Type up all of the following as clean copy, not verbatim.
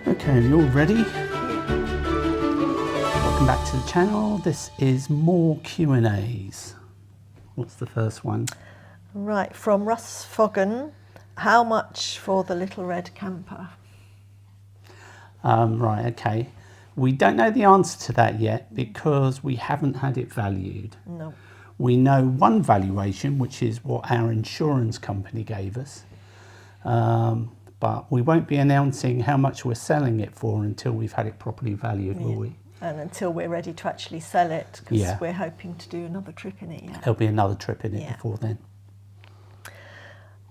Okay, are you all ready? Welcome back to the channel. This is more Q&As. What's the first one? Right, from Russ Foggan. How much for the little red camper? Right, okay. We don't know the answer to that yet because we haven't had it valued. No. We know one valuation, which is what our insurance company gave us. But we won't be announcing how much we're selling it for until we've had it properly valued, will we? And until we're ready to actually sell it, because Yeah. we're hoping to do another trip in it. Yeah. There'll be another trip in it Yeah. before then.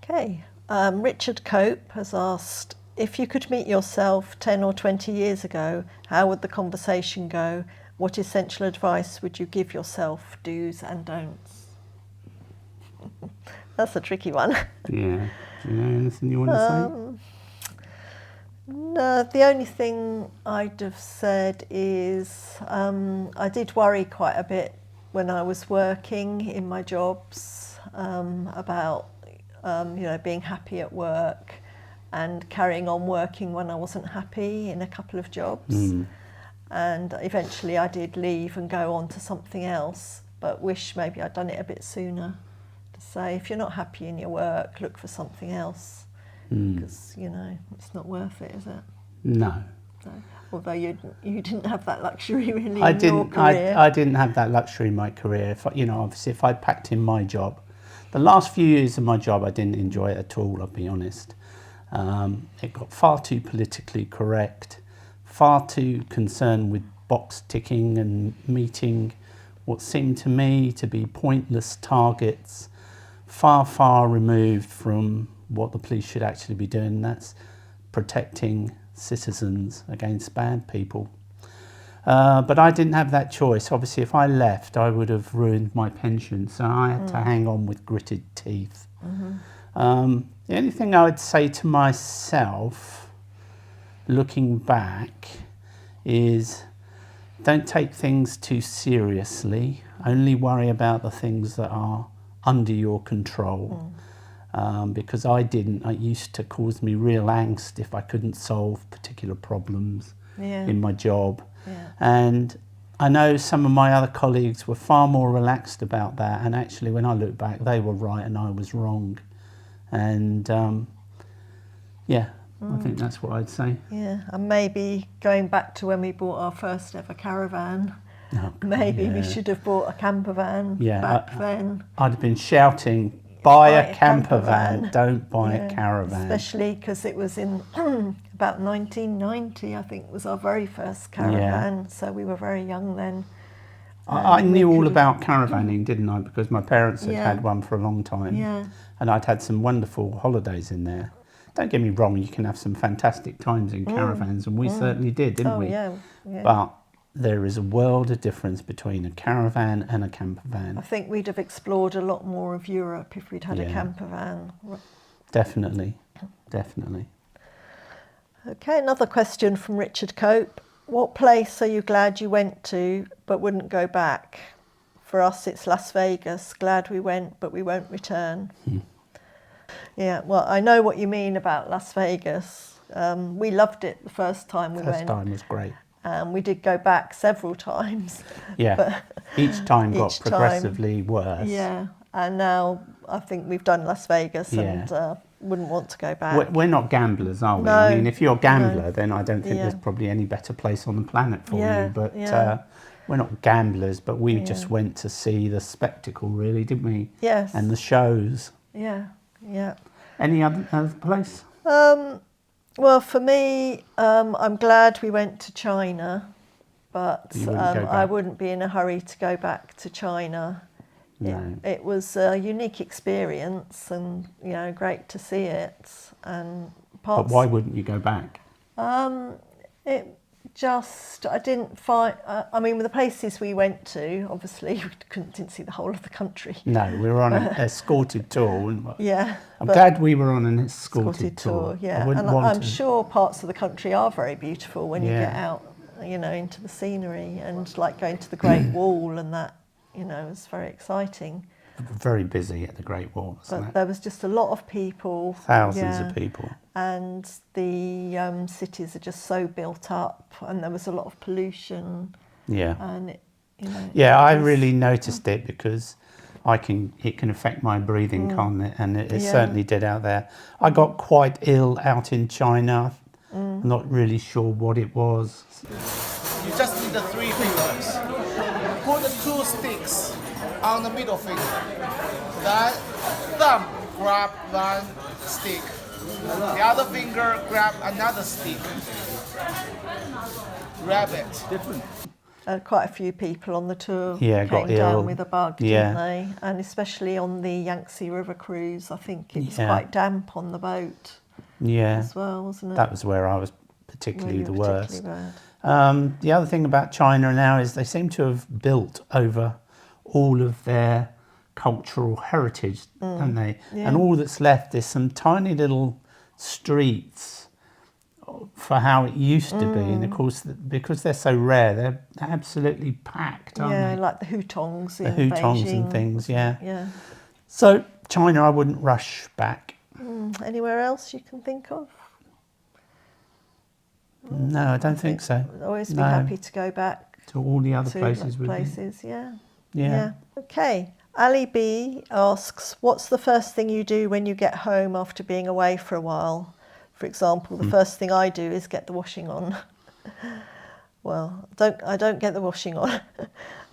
Okay. Richard Cope has asked, if you could meet yourself 10 or 20 years ago, how would the conversation go? What essential advice would you give yourself, do's and don'ts? That's a tricky one. Yeah. Do you know anything you want to say? No, the only thing I'd have said is I did worry quite a bit when I was working in my jobs about being happy at work and carrying on working when I wasn't happy in a couple of jobs. And eventually I did leave and go on to something else, but wish maybe I'd done it a bit sooner. To say, if you're not happy in your work, look for something else, because it's not worth it, is it? No. So, although you didn't have that luxury really I in your didn't. career. I didn't have that luxury in my career. Obviously, if I packed in my job, the last few years of my job, I didn't enjoy it at all. I'll be honest. It got far too politically correct, far too concerned with box ticking and meeting what seemed to me to be pointless targets, far removed from what the police should actually be doing. And that's protecting citizens against bad people. But I didn't have that choice. Obviously, if I left, I would have ruined my pension. So I had to hang on with gritted teeth. The only thing I would say to myself, looking back, is don't take things too seriously. Only worry about the things that are under your control. Because I didn't. It used to cause me real angst if I couldn't solve particular problems in my job. Yeah. And I know some of my other colleagues were far more relaxed about that, and actually when I look back they were right and I was wrong. And I think that's what I'd say. Yeah, and maybe going back to when we bought our first ever caravan, Oh, God, maybe we should have bought a camper van back then. I'd have been shouting, buy a camper van, don't buy a caravan. Especially because it was in about 1990, I think, was our very first caravan. So we were very young then. I knew all about caravanning, didn't I? Because my parents had Yeah. had one for a long time. Yeah. And I'd had some wonderful holidays in there. Don't get me wrong, you can have some fantastic times in caravans, and we certainly did, didn't we? Yeah. But there is a world of difference between a caravan and a camper van. I think we'd have explored a lot more of Europe if we'd had a camper van. Definitely. Okay, another question from Richard Cope. What place are you glad you went to but wouldn't go back? For us, it's Las Vegas. Glad we went, but we won't return. Yeah, well, I know what you mean about Las Vegas. We loved it the first time we went. First time was great. We did go back several times. Yeah, but each time got each progressively worse. Yeah, and now I think we've done Las Vegas and wouldn't want to go back. We're not gamblers, are we? No, I mean, if you're a gambler, then I don't think there's Yeah. probably any better place on the planet for you. But Yeah. we're not gamblers, but we just went to see the spectacle, really, didn't we? Yes. And the shows. Yeah. Any other place? Well, for me, I'm glad we went to China, but You wouldn't go I back? wouldn't be in a hurry to go back to China. No. It was a unique experience, and great to see it. And But why wouldn't you go back? I didn't find. I mean, with the places we went to, obviously we didn't see the whole of the country. No, we were on an escorted tour, weren't we? Yeah. I'm glad we were on an escorted tour. I Yeah, wouldn't and want I'm to. sure parts of the country are very beautiful when you Yeah. get out, into the scenery, and like going to the Great Wall and that, was very exciting. Very busy at the Great Wall, wasn't But it? there was just a lot of people. Thousands of people. and the cities are just so built up, and there was a lot of pollution. Yeah. And it, you know, Yeah, I was, really noticed it because it can affect my breathing, can't it? And it certainly did out there. I got quite ill out in China. I'm not really sure what it was. You just need the 3 fingers. Put the 2 sticks on the middle finger. Then thumb grab 1 stick. The other finger grab another stick. Grab it. quite a few people on the tour got came ill. down with a bug, Yeah. didn't they? And especially on the Yangtze River cruise, I think it was Yeah. quite damp on the boat Yeah, as well, wasn't it? that was where I was Where particularly you the were worst. particularly bad. The other thing about China now is they seem to have built over all of their cultural heritage, don't they? Yeah. And all that's left is some tiny little streets for how it used to be. And of course, because they're so rare, they're absolutely packed, aren't Yeah, they? like the hutongs The in hutongs Beijing, and things, yeah. Yeah. So China, I wouldn't rush back. Anywhere else you can think of? No, I don't think so. Always be No. happy to go back To all the other to places we've been. places. Yeah. Yeah. Okay. Ali B asks, what's the first thing you do when you get home after being away for a while? For example, the first thing I do is get the washing on. Well, I don't get the washing on.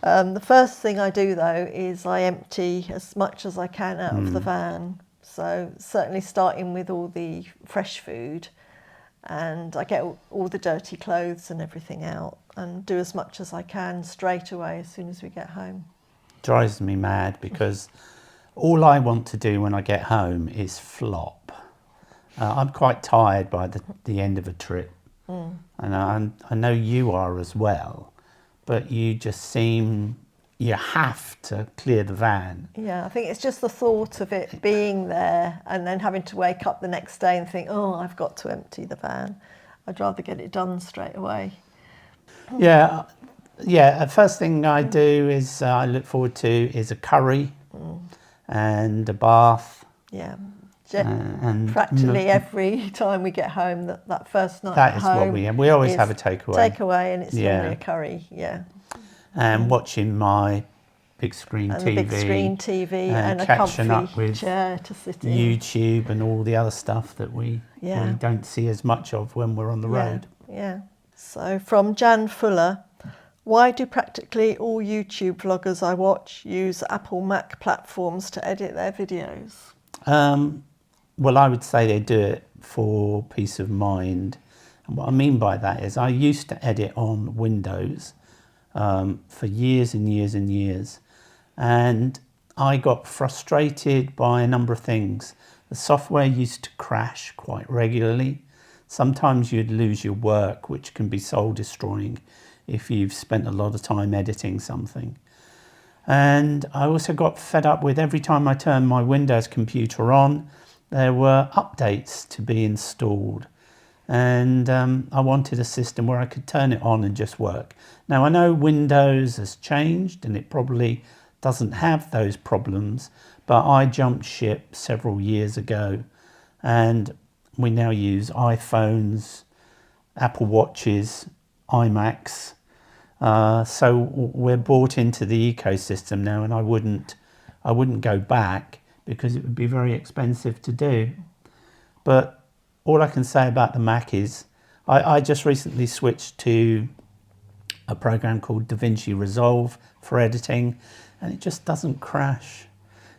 The first thing I do though is I empty as much as I can out of the van. So certainly starting with all the fresh food, and I get all the dirty clothes and everything out and do as much as I can straight away as soon as we get home. Drives me mad because all I want to do when I get home is flop. I'm quite tired by the end of a trip, and I know you are as well, but you just seem, you have to clear the van. Yeah, I think it's just the thought of it being there and then having to wake up the next day and think, oh, I've got to empty the van. I'd rather get it done straight away. Yeah, the first thing I do is I look forward to is a curry and a bath. Yeah. And Practically every time we get home, that first night that at is home what we have. We always is have a takeaway. Takeaway, and it's Yeah. normally a curry, yeah. And watching my big screen And TV. the big screen TV and a catching comfy up with chair to sit in. YouTube and all the other stuff that we don't see as much of when we're on the road. Yeah. So from Jan Fuller, why do practically all YouTube vloggers I watch use Apple Mac platforms to edit their videos? Well, I would say they do it for peace of mind. And what I mean by that is I used to edit on Windows for years and years and years. And I got frustrated by a number of things. The software used to crash quite regularly. Sometimes you'd lose your work, which can be soul destroying if you've spent a lot of time editing something. And I also got fed up with every time I turned my Windows computer on, there were updates to be installed. And I wanted a system where I could turn it on and just work. Now, I know Windows has changed and it probably doesn't have those problems, but I jumped ship several years ago, and we now use iPhones, Apple Watches, iMacs. So we're bought into the ecosystem now, and I wouldn't go back because it would be very expensive to do. But all I can say about the Mac is I just recently switched to a program called DaVinci Resolve for editing, and it just doesn't crash.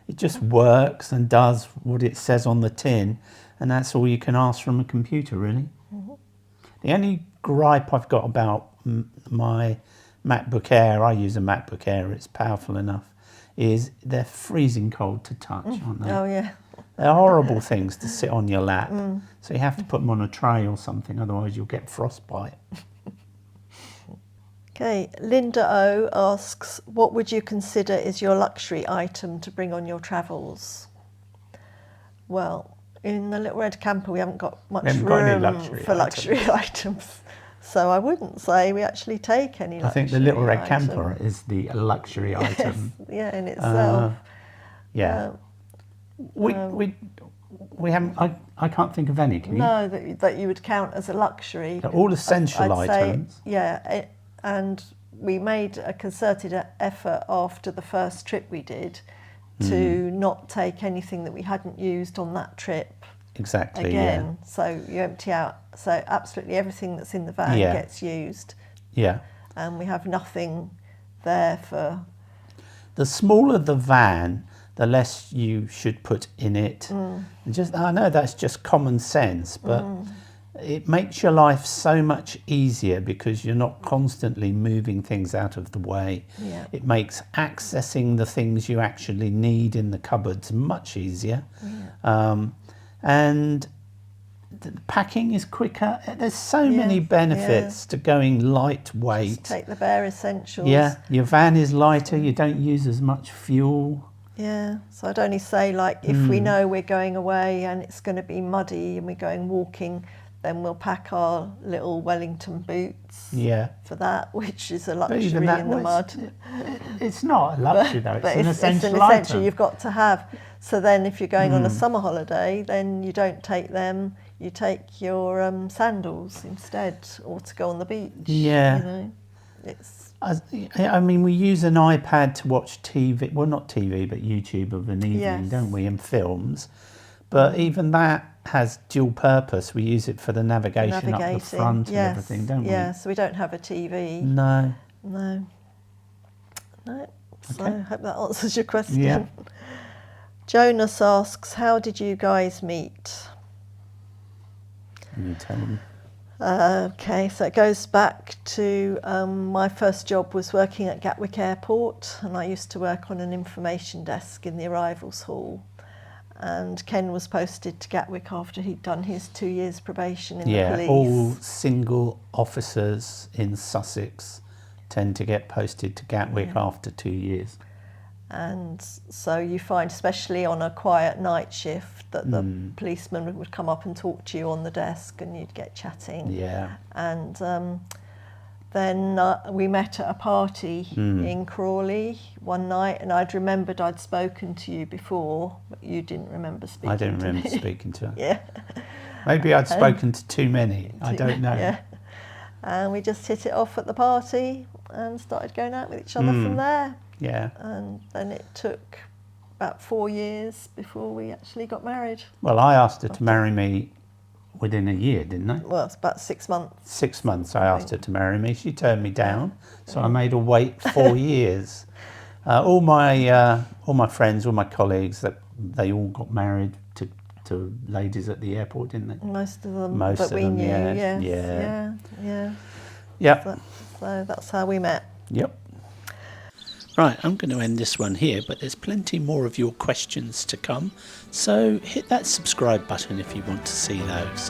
It just works and does what it says on the tin, and that's all you can ask from a computer, really. The only gripe I've got about my MacBook Air, I use a MacBook Air, it's powerful enough, is they're freezing cold to touch, aren't they? Oh, yeah. They're horrible things to sit on your lap. So you have to put them on a tray or something, otherwise you'll get frostbite. Okay, Linda O asks, what would you consider is your luxury item to bring on your travels? Well, in the Little Red Camper we haven't got much haven't got any room luxury for luxury items. So I wouldn't say we actually take any luxury I think the Little Red item. Camper is the luxury item. Yeah, in itself. Yeah. We we haven't. I can't think of any. Can you? No, that you would count as a luxury. They're all essential I'd say, items. yeah, and we made a concerted effort after the first trip we did to not take anything that we hadn't used on that trip Exactly. again. So you empty out. So absolutely everything that's in the van gets used. Yeah. And we have nothing there for. The smaller the van, the less you should put in it. And just, I know that's just common sense, but it makes your life so much easier because you're not constantly moving things out of the way. Yeah. It makes accessing the things you actually need in the cupboards much easier. And the packing is quicker. There's so many benefits to going lightweight. Just take the bare essentials. Yeah, your van is lighter, you don't use as much fuel. Yeah, so I'd only say, like, if we know we're going away and it's going to be muddy and we're going walking, then we'll pack our little Wellington boots for that, which is a luxury in the mud. It's not a luxury though, but it's an essential item. You've got to have. So then if you're going on a summer holiday, then you don't take them, you take your sandals instead, or to go on the beach. Yeah. You know, it's... I mean, we use an iPad to watch TV, well not TV, but YouTube of an evening, don't we, and films. But even that has dual purpose. We use it for the navigation up the front and everything, don't we? Yeah, so we don't have a TV. No. So I hope that answers your question. Yeah. Jonas asks, how did you guys meet? Can you tell them? Okay, so it goes back to my first job was working at Gatwick Airport, and I used to work on an information desk in the arrivals hall. And Ken was posted to Gatwick after he'd done his 2 years probation in the police. Yeah, all single officers in Sussex tend to get posted to Gatwick after 2 years. And so you find, especially on a quiet night shift, that the policeman would come up and talk to you on the desk and you'd get chatting. Yeah. And then we met at a party in Crawley one night, and I'd remembered I'd spoken to you before, but you didn't remember speaking to me. I didn't remember speaking to her. Yeah. Maybe I'd spoken to too many. I don't know. Yeah. And we just hit it off at the party and started going out with each other from there. Yeah. And then it took about 4 years before we actually got married. Well, I asked her to marry me within a year, didn't I? Well, it's about 6 months. 6 months I asked her to marry me. She turned me down, so I made her wait 4 years. All my friends, all my colleagues, they all got married to ladies at the airport, didn't they? Most of them. Most that of we them, knew, yeah. yes. Yeah. Yep. So that's how we met. Yep. Right, I'm going to end this one here, but there's plenty more of your questions to come. So hit that subscribe button if you want to see those.